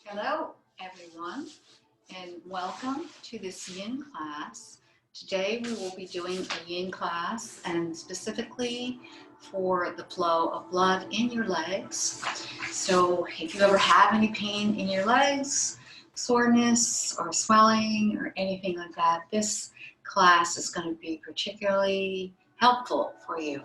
Hello, everyone, and welcome to this yin class. Today we will be doing a yin class, and specifically for the flow of blood in your legs. So if you ever have any pain in your legs, soreness or swelling or anything like that, this class is going to be particularly helpful for you.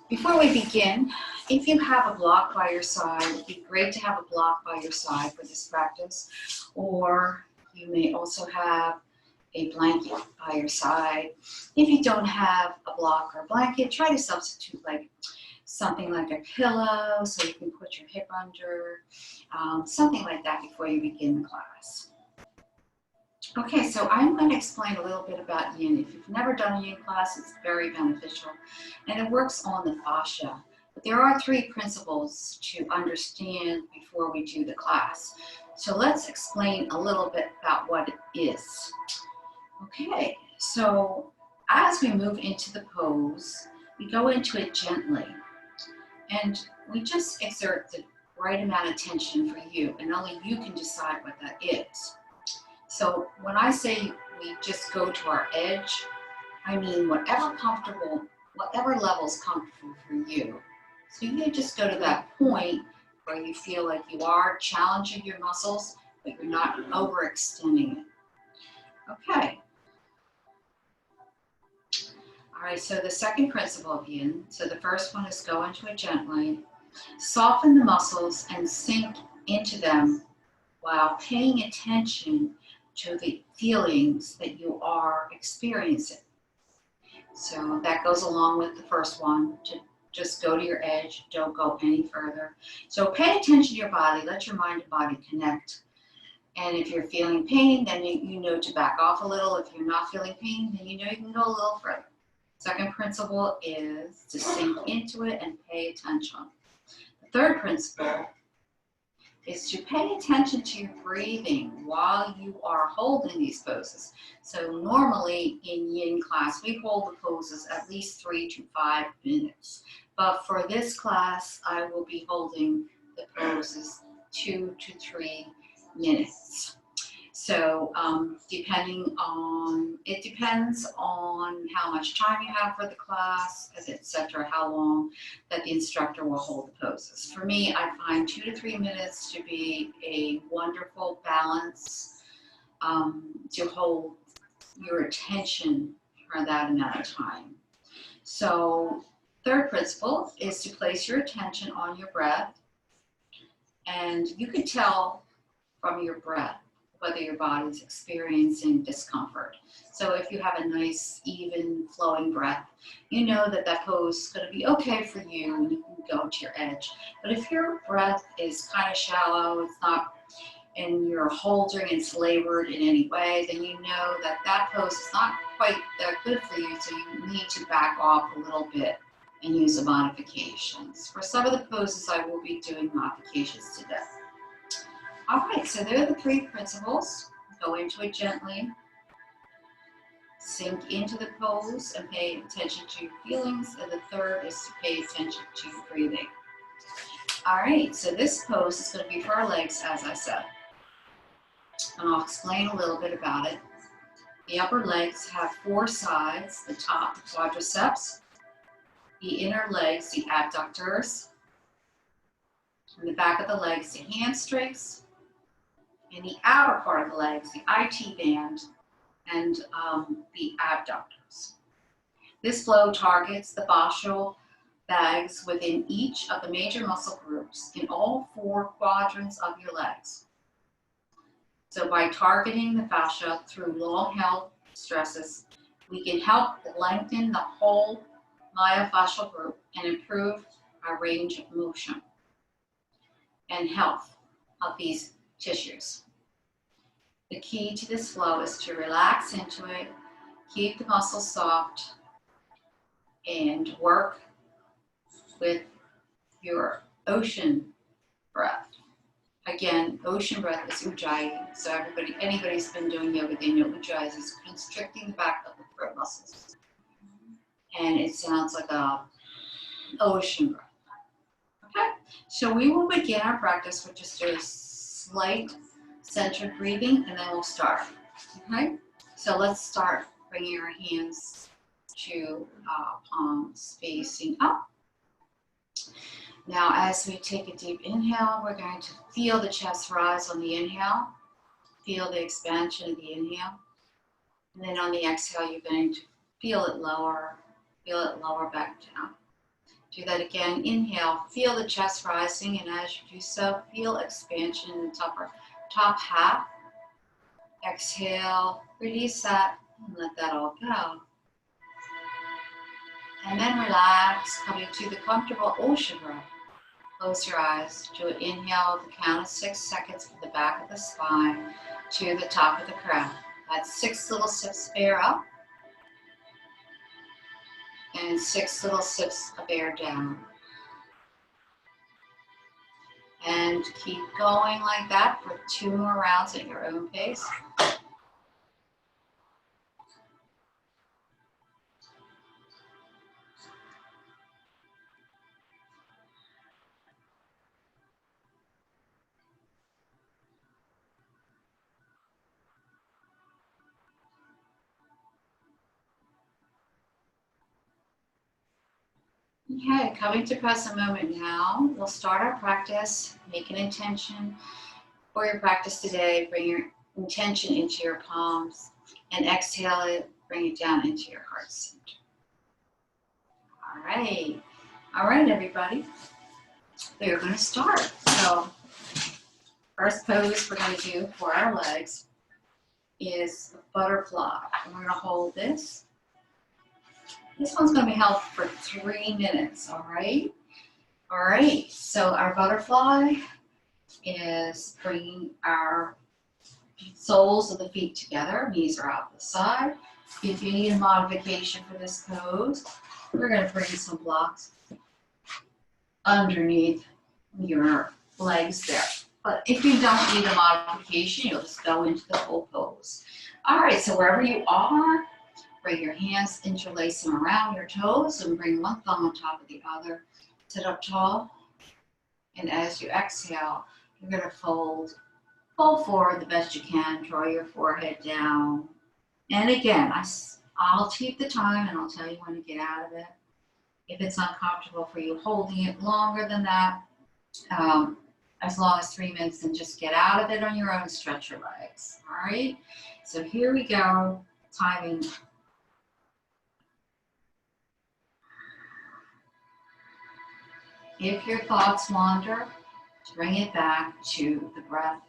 Before we begin, if you have a block by your side, it'd be great to have a block by your side for this practice, or you may also have a blanket by your side. If you don't have a block or a blanket, try to substitute something like a pillow so you can put your hip under, something like that before you begin the class. Okay, so I'm going to explain a little bit about yin. If you've never done a yin class, it's very beneficial, and it works on the fascia. But there are three principles to understand before we do the class. So let's explain a little bit about what it is. Okay, so as we move into the pose, we go into it gently, and we just exert the right amount of tension for you, and only you can decide what that is. So when I say we just go to our edge, I mean whatever level is comfortable for you. So you just go to that point where you feel like you are challenging your muscles, but you're not overextending it. Okay. All right, so the second principle of yin, so the first one is go into it gently, soften the muscles and sink into them while paying attention to the feelings that you are experiencing. So that goes along with the first one, to just go to your edge, don't go any further. So pay attention to your body, let your mind and body connect. And if you're feeling pain, then you know to back off a little. If you're not feeling pain, then you know you can go a little further. Second principle is to sink into it and pay attention. The third principle is to pay attention to your breathing while you are holding these poses. So normally in yin class, we hold the poses at least 3 to 5 minutes. But for this class, I will be holding the poses 2 to 3 minutes. So it depends on how much time you have for the class, etc., how long that the instructor will hold the poses. For me, I find 2 to 3 minutes to be a wonderful balance to hold your attention for that amount of time. So third principle is to place your attention on your breath, and you can tell from your breath whether your body's experiencing discomfort. So if you have a nice, even, flowing breath, you know that that pose is going to be okay for you and you can go to your edge. But if your breath is kind of shallow, it's not, and you're holding, it's labored in any way, then you know that that pose is not quite that good for you, so you need to back off a little bit and use the modifications. For some of the poses, I will be doing modifications today. All right, so there are the three principles. Go into it gently, sink into the pose and pay attention to your feelings. And the third is to pay attention to your breathing. All right, so this pose is going to be for our legs, as I said. And I'll explain a little bit about it. The upper legs have 4 sides: the top, the quadriceps, the inner legs, the abductors, and the back of the legs, the hamstrings, and the outer part of the legs, the IT band, and the abductors. This flow targets the fascial bags within each of the major muscle groups in all 4 quadrants of your legs. So by targeting the fascia through long-held stresses, we can help lengthen the whole myofascial group and improve our range of motion and health of these tissues. The key to this flow is to relax into it, keep the muscles soft, and work with your ocean breath. Again, ocean breath is ujjayi. So anybody's been doing yoga, they know ujjayi is constricting the back of the throat muscles. And it sounds like a ocean breath. Okay, so we will begin our practice with just a slight centered breathing, and then we'll start. Okay? So let's start bringing our hands to palms facing up. Now, as we take a deep inhale, we're going to feel the chest rise on the inhale. Feel the expansion of the inhale. And then on the exhale, you're going to feel it lower back down. Do that again. Inhale, feel the chest rising, and as you do so, feel expansion in the top half. Exhale, release that, and let that all go. And then relax, coming to the comfortable ocean breath. Close your eyes. Do an inhale at the count of 6 seconds from the back of the spine to the top of the crown. That's 6 little sips of air up and 6 little sips of air down. And keep going like that for 2 more rounds at your own pace. Okay, coming to present moment now, we'll start our practice. Make an intention for your practice today. Bring your intention into your palms and exhale it, bring it down into your heart center. All right, everybody. We're going to start. So, first pose we're going to do for our legs is butterfly. And we're going to hold this. This one's going to be held for 3 minutes, all right? All right, so our butterfly is bringing our soles of the feet together. Knees are out the side. If you need a modification for this pose, we're going to bring some blocks underneath your legs there. But if you don't need a modification, you'll just go into the full pose. All right, so wherever you are, bring your hands, interlace them around your toes, and bring one thumb on top of the other. Sit up tall, and as you exhale, you're going to fold forward the best you can. Draw your forehead down. And again, I'll keep the time, and I'll tell you when to get out of it. If it's uncomfortable for you holding it longer than that, as long as 3 minutes, then just get out of it on your own. Stretch your legs. All right. So here we go. Timing. If your thoughts wander, bring it back to the breath.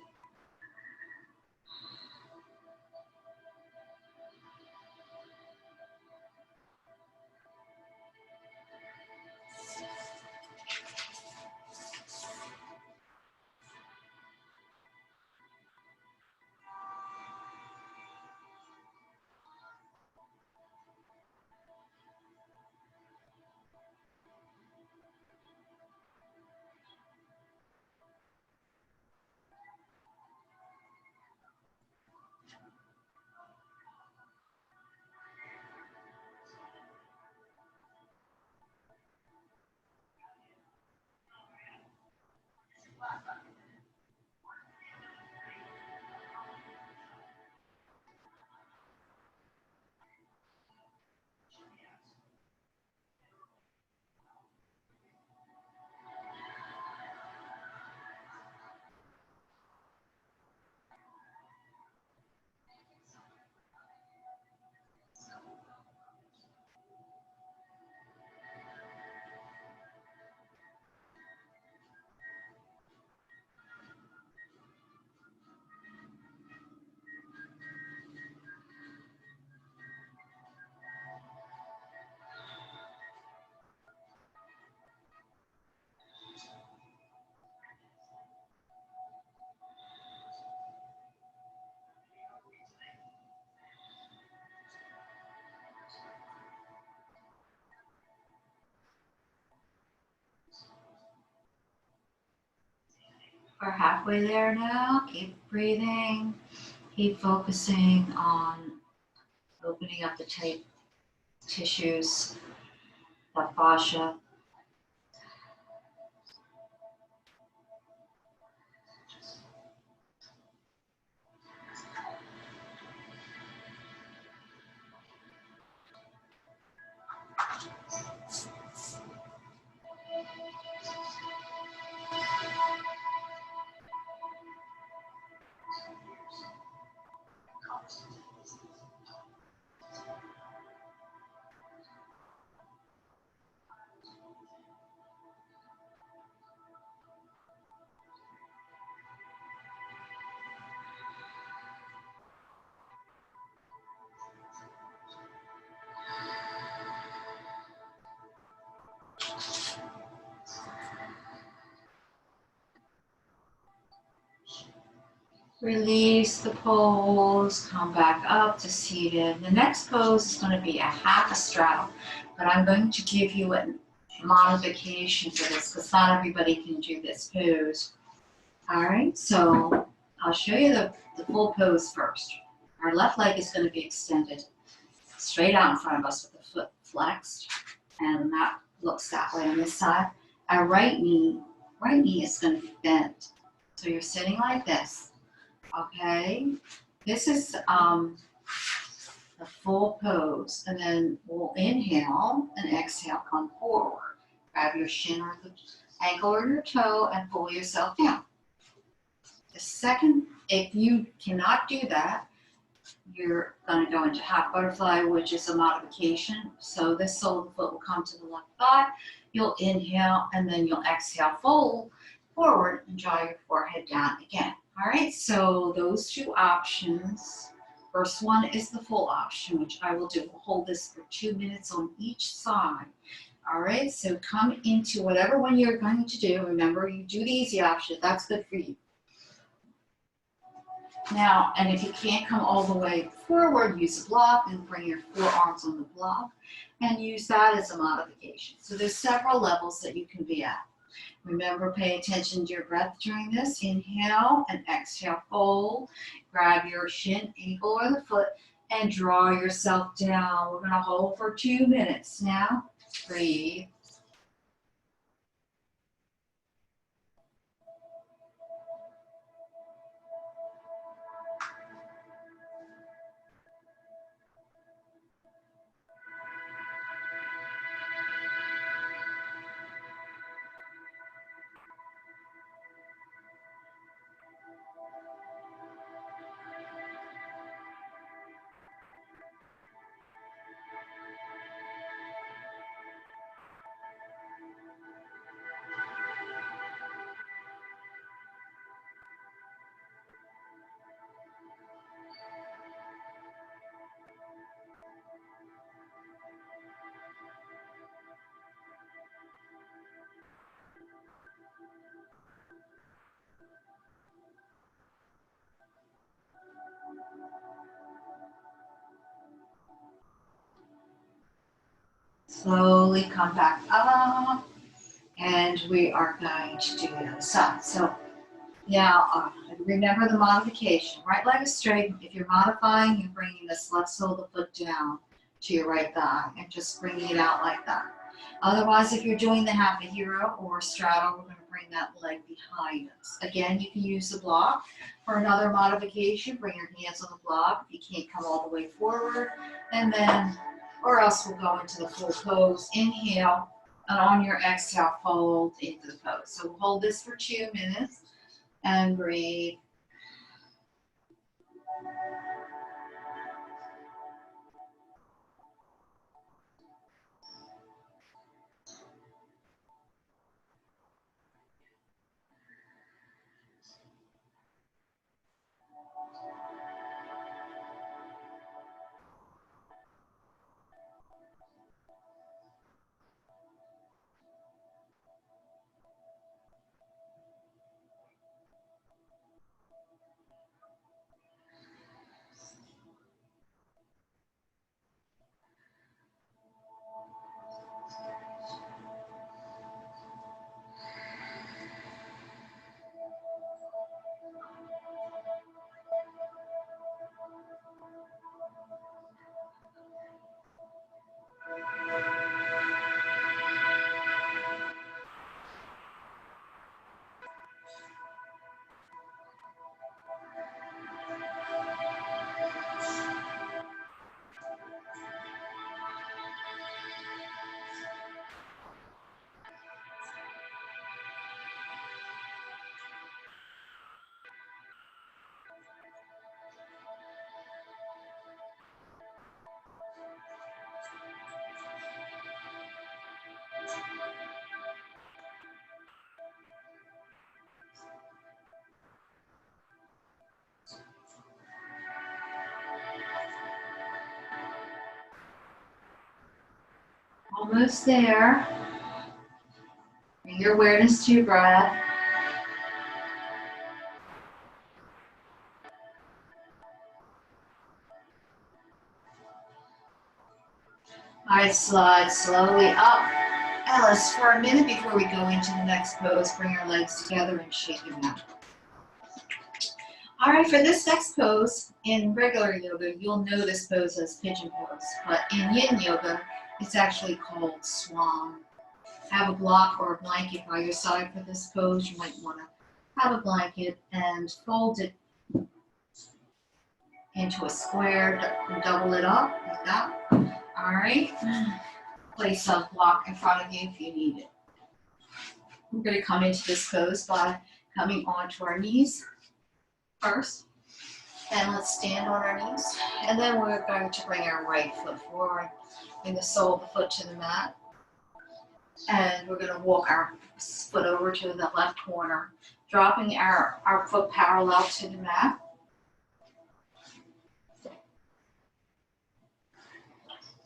We're halfway there now. Keep breathing. Keep focusing on opening up the tight tissues, the fascia. Release the pose, come back up to seated. The next pose is going to be a half a straddle, but I'm going to give you a modification for this because not everybody can do this pose. All right, so I'll show you the full pose first. Our left leg is going to be extended straight out in front of us with the foot flexed, and that looks that way on this side. Our right knee is going to be bent. So you're sitting like this. Okay, this is the full pose, and then we'll inhale and exhale, come forward. Grab your shin or the ankle or your toe and pull yourself down. The second, if you cannot do that, you're going to go into half butterfly, which is a modification. So this sole of the foot will come to the left thigh. You'll inhale and then you'll exhale, fold forward and draw your forehead down again. All right, so those two options. First one is the full option, which I will do. We'll hold this for 2 minutes on each side. All right, so come into whatever one you're going to do. Remember, you do the easy option. That's good for you. Now, and if you can't come all the way forward, use a block and bring your forearms on the block and use that as a modification. So there's several levels that you can be at. Remember, pay attention to your breath during this. Inhale and exhale, fold. Grab your shin, ankle, or the foot and draw yourself down. We're going to hold for 2 minutes. Now, breathe. Slowly come back up, and we are going to do the other side. So now, remember the modification. Right leg is straight. If you're modifying, you're bringing this left sole of the foot down to your right thigh and just bringing it out like that. Otherwise, if you're doing the half a hero or a straddle, we're going to bring that leg behind us. Again, you can use the block. For another modification, bring your hands on the block if you can't come all the way forward. And then, or else we'll go into the full pose. Inhale, and on your exhale, fold into the pose. So we'll hold this for 2 minutes. And breathe. Almost there. Bring your awareness to your breath. All right, slide slowly up. Alice, for a minute before we go into the next pose, bring our legs together and shake them out. All right, for this next pose, in regular yoga, you'll know this pose as pigeon pose, but in yin yoga, it's actually called swan. Have a block or a blanket by your side for this pose. You might want to have a blanket and fold it into a square, double it up like that. All right, place a block in front of you if you need it. We're going to come into this pose by coming onto our knees first. And let's stand on our knees. And then we're going to bring our right foot forward, bring the sole of the foot to the mat. And we're going to walk our foot over to the left corner, dropping our foot parallel to the mat.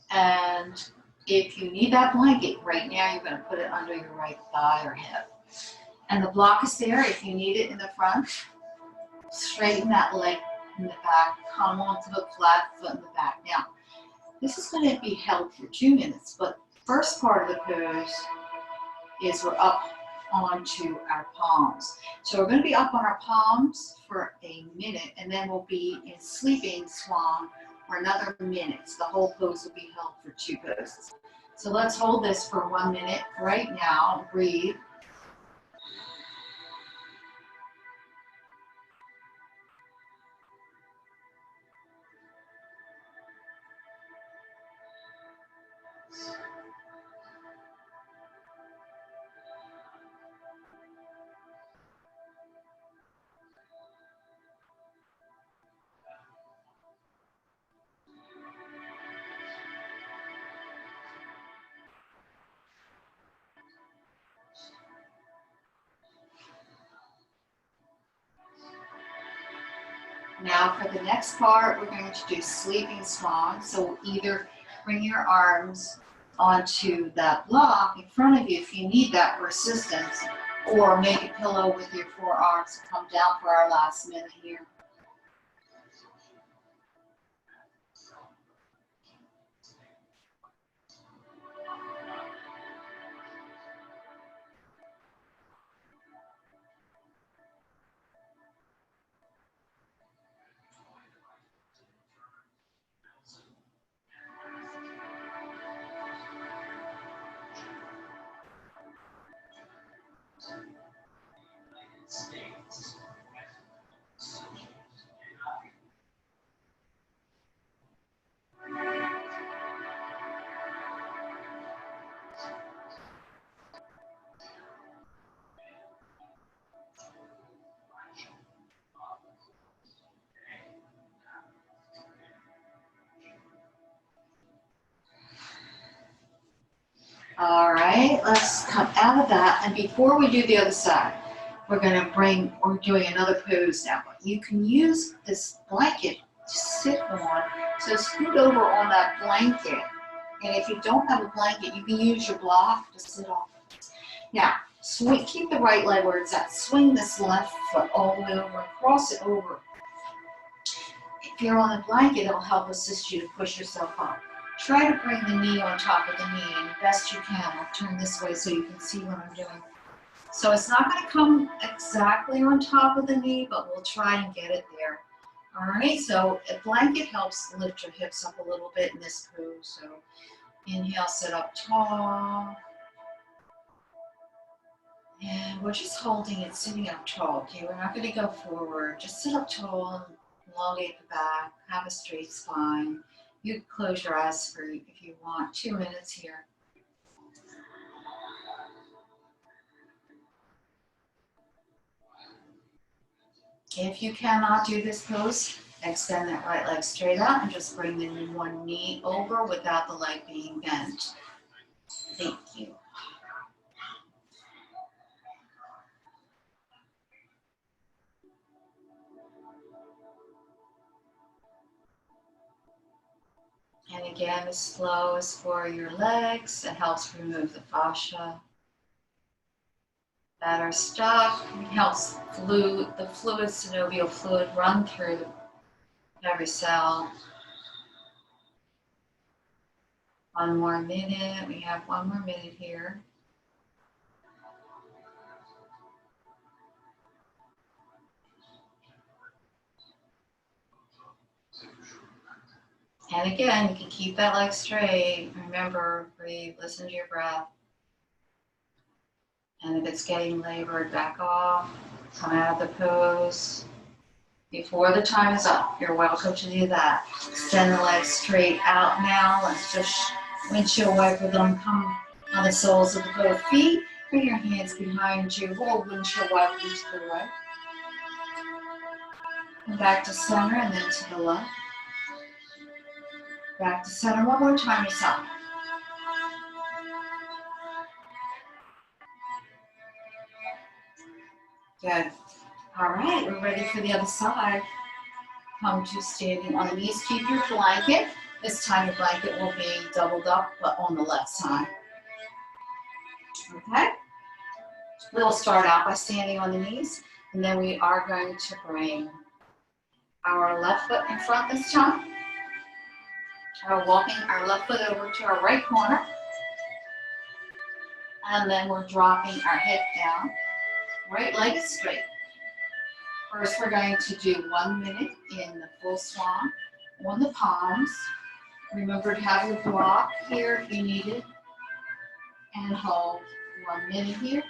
And if you need that blanket right now, you're going to put it under your right thigh or hip. And the block is there if you need it in the front. Straighten that leg in the back, come onto the flat foot in the back. Now, this is going to be held for 2 minutes, but the first part of the pose is we're up onto our palms. So we're going to be up on our palms for a minute, and then we'll be in sleeping swan for another minute. So the whole pose will be held for 2 poses. So let's hold this for 1 minute right now. Breathe. Now for the next part, we're going to do sleeping swan. So either bring your arms onto that block in front of you if you need that for assistance, or make a pillow with your forearms and come down for our last minute here. All right, let's come out of that. And before we do the other side, we're doing another pose now. You can use this blanket to sit on. So scoot over on that blanket. And if you don't have a blanket, you can use your block to sit on. Now, keep the right leg where it's at. Swing this left foot all the way over and cross it over. If you're on a blanket, it'll help assist you to push yourself up. Try to bring the knee on top of the knee, and best you can. I'll turn this way so you can see what I'm doing. So it's not going to come exactly on top of the knee, but we'll try and get it there. All right, so a blanket helps lift your hips up a little bit in this pose. So inhale, sit up tall. And we're just holding it, sitting up tall, okay? We're not going to go forward. Just sit up tall, elongate the back, have a straight spine. You can close your eyes if you want. 2 minutes here. If you cannot do this pose, extend that right leg straight out and just bring the one knee over without the leg being bent. Thank you. And again, as slow as for your legs. It helps remove the fascia that are stuck. It helps the fluid, synovial fluid, run through every cell. One more minute. We have one more minute here. And again, you can keep that leg straight. Remember, breathe, listen to your breath. And if it's getting labored, back off. Come out of the pose. Before the time is up, you're welcome to do that. Extend the legs straight out now. Let's just windshield wiper them. Come on the soles of both feet. Bring your hands behind you. Roll windshield wiper to the right. And back to center and then to the left. Back to center. One more time yourself. Good. All right, we're ready for the other side. Come to standing on the knees. Keep your blanket. This time your blanket will be doubled up, but on the left side. Okay? We'll start out by standing on the knees, and then we are going to bring our left foot in front this time. We're walking our left foot over to our right corner, and then we're dropping our hip down. Right leg is straight. First, we're going to do 1 minute in the full swan on the palms. Remember to have your block here if you need it, and hold 1 minute here.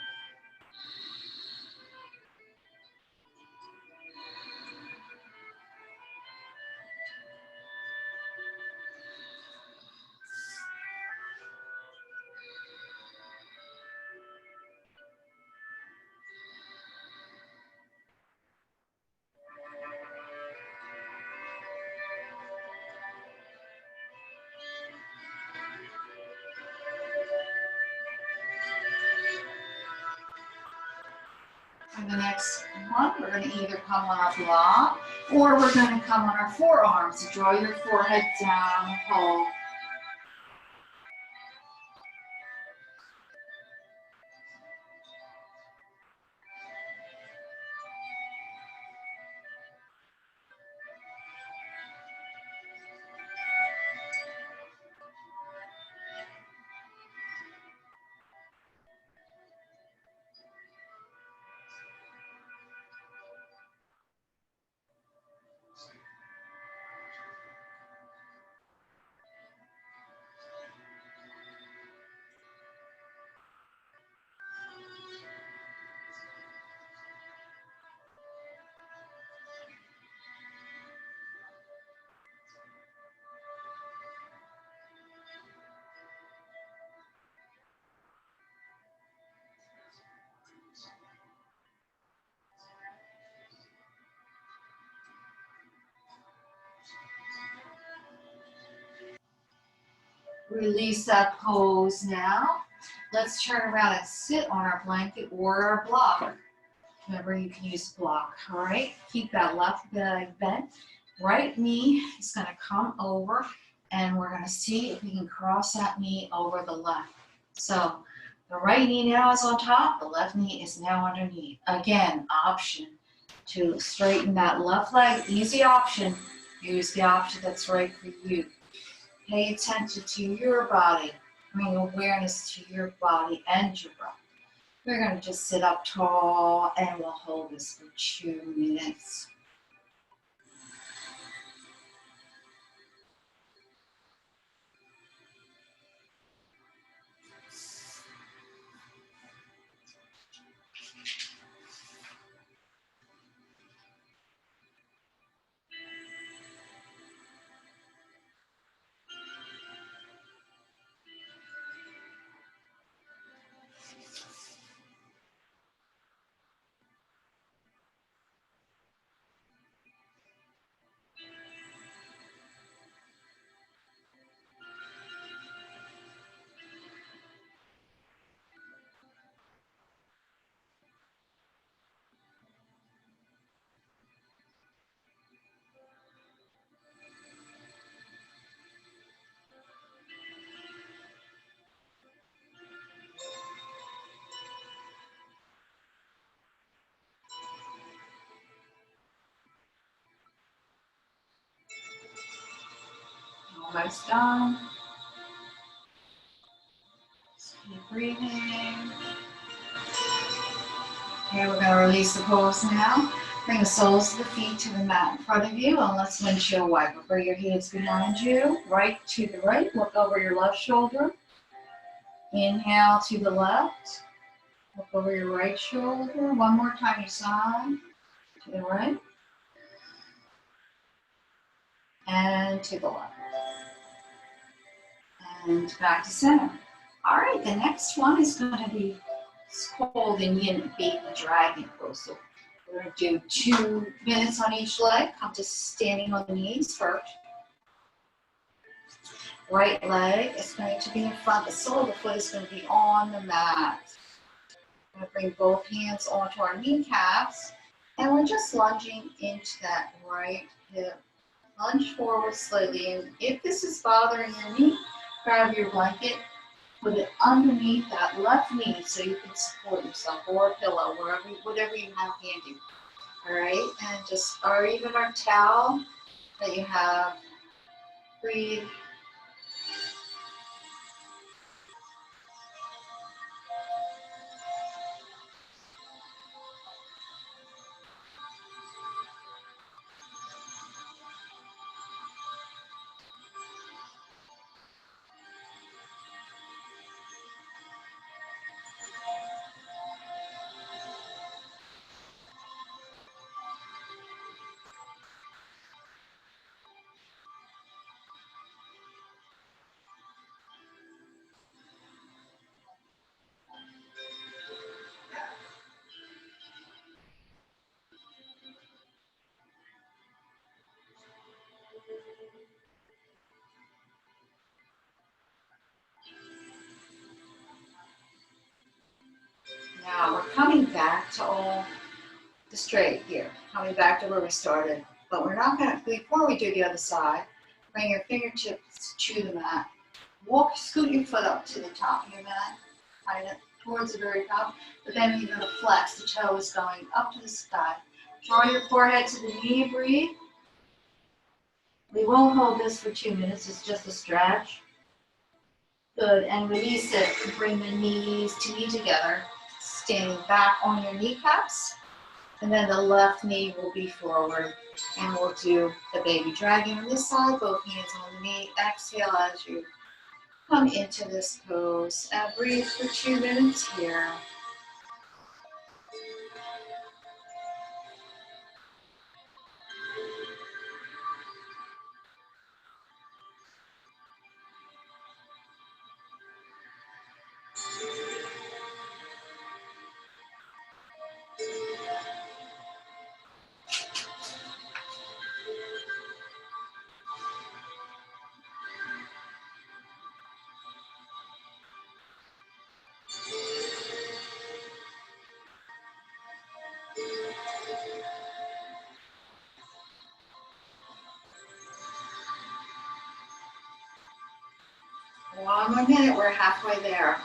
For the next one, we're going to either come on our block or we're going to come on our forearms. So draw your forehead down, hold. Release that pose now. Let's turn around and sit on our blanket or our block. Remember, you can use block, all right? Keep that left leg bent. Right knee is going to come over, and we're going to see if we can cross that knee over the left. So the right knee now is on top, the left knee is now underneath. Again, option to straighten that left leg, easy option. Use the option that's right for you. Pay attention to your body. Bring awareness to your body and your breath. We're going to just sit up tall and we'll hold this for 2 minutes. Almost done. breathing. Okay, we're going to release the pose now. Bring the soles of the feet to the mat in front of you, and let's windshield wiper. Bring your hands behind you, right to the right. Look over your left shoulder. Inhale to the left. Look over your right shoulder. One more time, your side. To the right. And to the left. And back to center. All right, the next one is going to be called in yin baby dragon pose. So we're going to do 2 minutes on each leg. Come to standing on the knees first. Right leg is going to be in front. The sole of the foot is going to be on the mat. We're going to bring both hands onto our kneecaps. And we're just lunging into that right hip. Lunge forward slightly. And if this is bothering your knee, grab your blanket. Put it underneath that left knee so you can support yourself, or a pillow, whatever you have handy. All right, and just, or even our towel that you have. Breathe. Now we're coming back to all the straight here, coming back to where we started. But we're not going to, before we do the other side, bring your fingertips to the mat. Scoot your foot up to the top of your mat, kind of towards the very top. But then you're going to flex. The toe is going up to the sky. Draw your forehead to the knee. Breathe. We won't hold this for 2 minutes. It's just a stretch. Good. And release it. Bring the knees to knee together. Standing back on your kneecaps. And then the left knee will be forward. And we'll do the baby dragon on this side. Both hands on the knee. Exhale as you come into this pose. And breathe for 2 minutes here. One more minute, we're halfway there.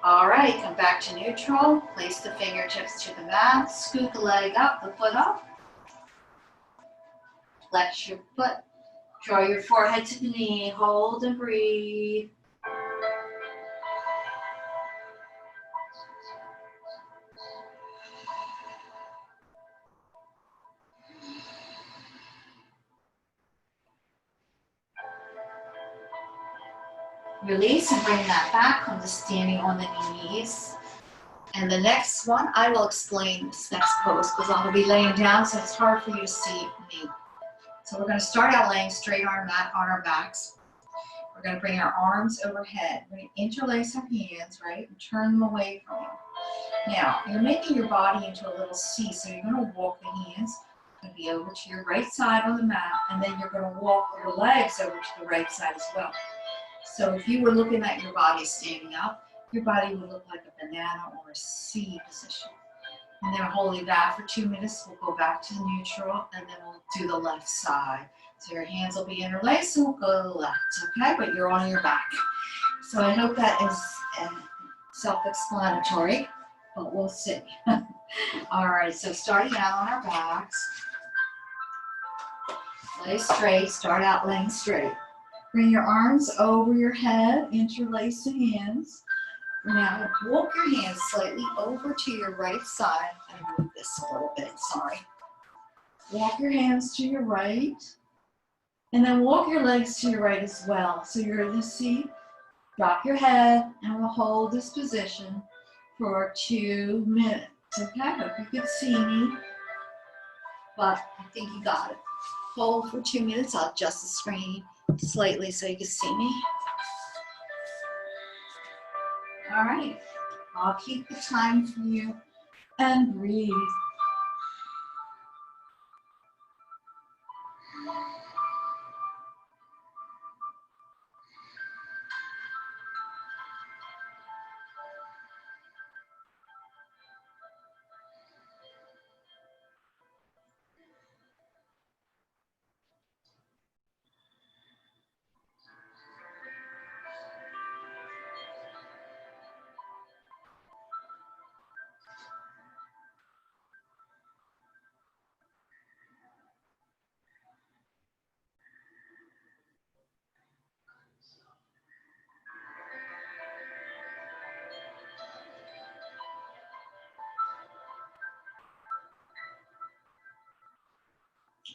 All right, come back to neutral. Place the fingertips to the mat. Scoot the leg up, the foot up. Flex your foot. Draw your forehead to the knee. Hold and breathe. Release and bring that back. Come to standing on the knees. And the next one, I will explain this next pose because I'm going to be laying down, so it's hard for you to see me. So we're going to start out laying straight on our mat, on our backs. We're going to bring our arms overhead. We're going to interlace our hands, right, and turn them away from you. Now, you're making your body into a little C, so you're going to walk the hands. Going to be over to your right side on the mat, and then you're going to walk your legs over to the right side as well. So if you were looking at your body standing up, your body would look like a banana or a C position. And then holding that for 2 minutes, we'll go back to the neutral, and then we'll do the left side. So your hands will be interlaced, and we'll go to the left, okay? But you're on your back. So I hope that is self-explanatory. but we'll see. All right, so starting out on our backs, lay straight, start out laying straight. Bring your arms over your head, interlace the hands. Now walk your hands slightly over to your right side. I'm going to move this a little bit, sorry. Walk your hands to your right, and then walk your legs to your right as well. So you're in the seat, drop your head, and we'll hold this position for 2 minutes. Okay, hope you could see me, but I think you got it. Hold for 2 minutes. I'll adjust the screen slightly so you can see me. All right, I'll keep the time for you and breathe.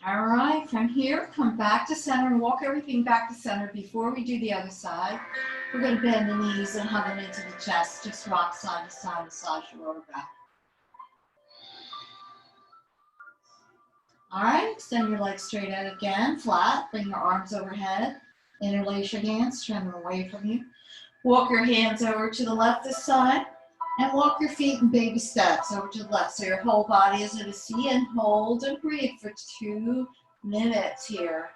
All right, from here, come back to center and walk everything back to center. Before we do the other side, we're going to bend the knees and hug them into the chest. Just rock side to side, massage your lower back. All right, extend your legs straight out again, flat. Bring your arms overhead. Interlace your hands, turn them away from you. Walk your hands over to the left this side. And walk your feet in baby steps over to the left. So your whole body is in a C, and hold and breathe for 2 minutes here.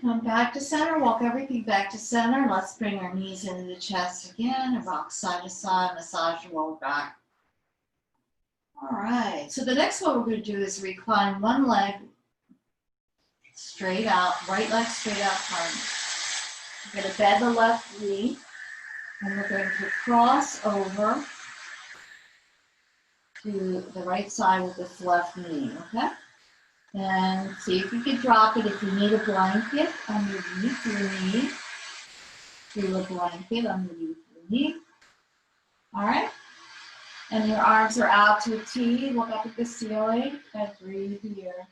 Come back to center, walk everything back to center. Let's bring our knees into the chest again and rock side to side, massage your lower back. All right, so the next one we're going to do is recline one leg straight out, right leg straight out front. We're going to bend the left knee, and we're going to cross over to the right side with this left knee, okay? And see if you can drop it. If you need a blanket underneath your knee, do a blanket underneath your knee. All right? And your arms are out to a T. Look up at the ceiling and breathe here.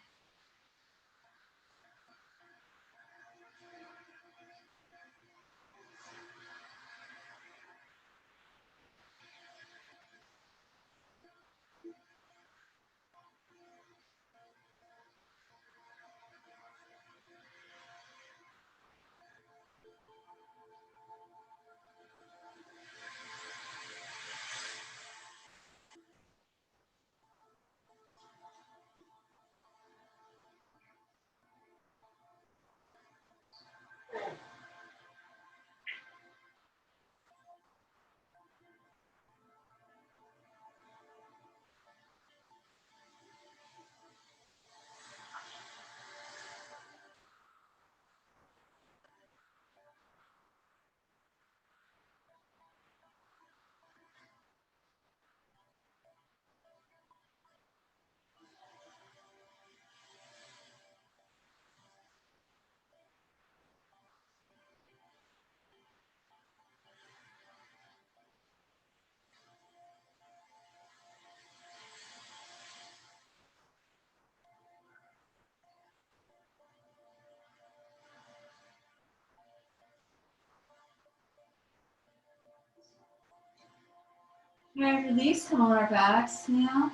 All right, release, come on our backs now.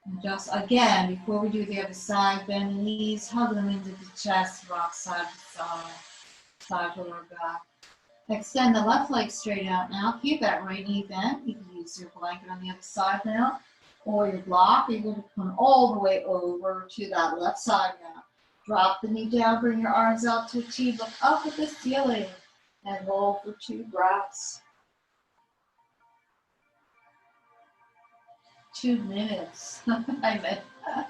And just again, before we do the other side, bend the knees, hug them into the chest, rock side to side, side to lower back. Extend the left leg straight out now. Keep that right knee bent. You can use your blanket on the other side now, or your block. You're going to come all the way over to that left side now. Drop the knee down, bring your arms out to a T, look up at the ceiling, and hold for 2 breaths. 2 minutes. I meant that.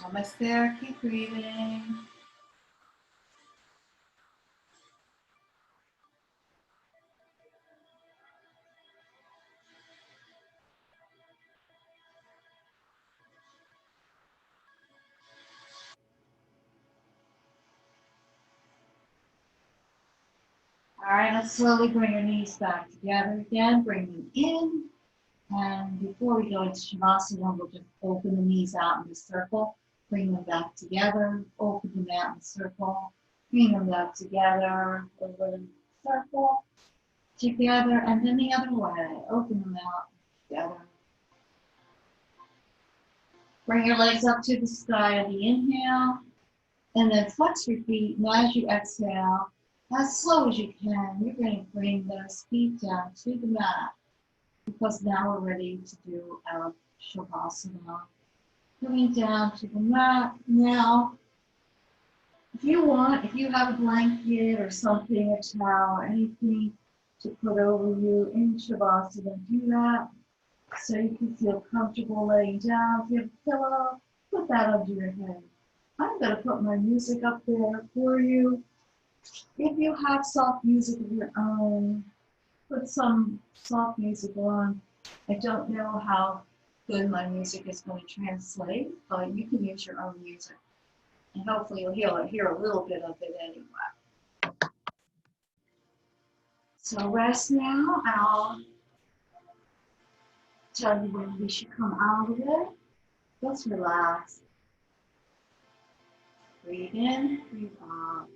Almost there. Keep breathing. All right, let's slowly bring your knees back together again. Bring them in. And before we go into Shavasana, we'll just open the knees out in a circle. Bring them back together. Open them out in a circle. Bring them back together. Over the circle. Together. And then the other way. Open them out together. Bring your legs up to the sky on the inhale. And then flex your feet. And as you exhale, as slow as you can, you're going to bring those feet down to the mat. Because now we're ready to do our Shavasana. Coming down to the mat. Now, if you want, if you have a blanket or something, a towel, or anything to put over you in Shavasana, do that so you can feel comfortable laying down. If you have a pillow, put that under your head. I'm going to put my music up there for you. If you have soft music of your own, put some soft music on. I don't know how good my music is going to translate, but you can use your own music. And hopefully you'll hear a little bit of it anyway. So rest now, and I'll tell you when we should come out of it. Just relax. Breathe in, breathe out.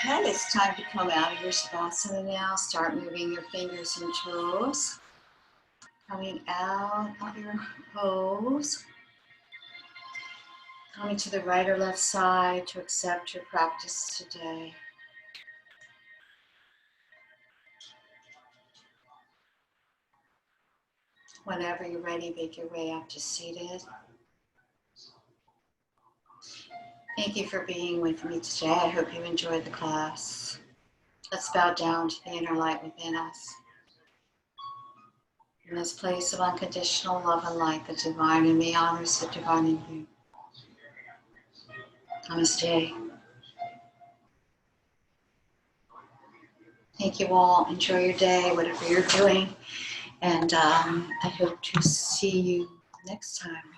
Okay, it's time to come out of your Savasana now. Start moving your fingers and toes. Coming out of your pose. Coming to the right or left side to accept your practice today. Whenever you're ready, make your way up to seated. Thank you for being with me today. I hope you enjoyed the class. Let's bow down to the inner light within us. In this place of unconditional love and light, the divine in me honors the divine in you. Namaste. Thank you all. Enjoy your day, whatever you're doing. And I hope to see you next time.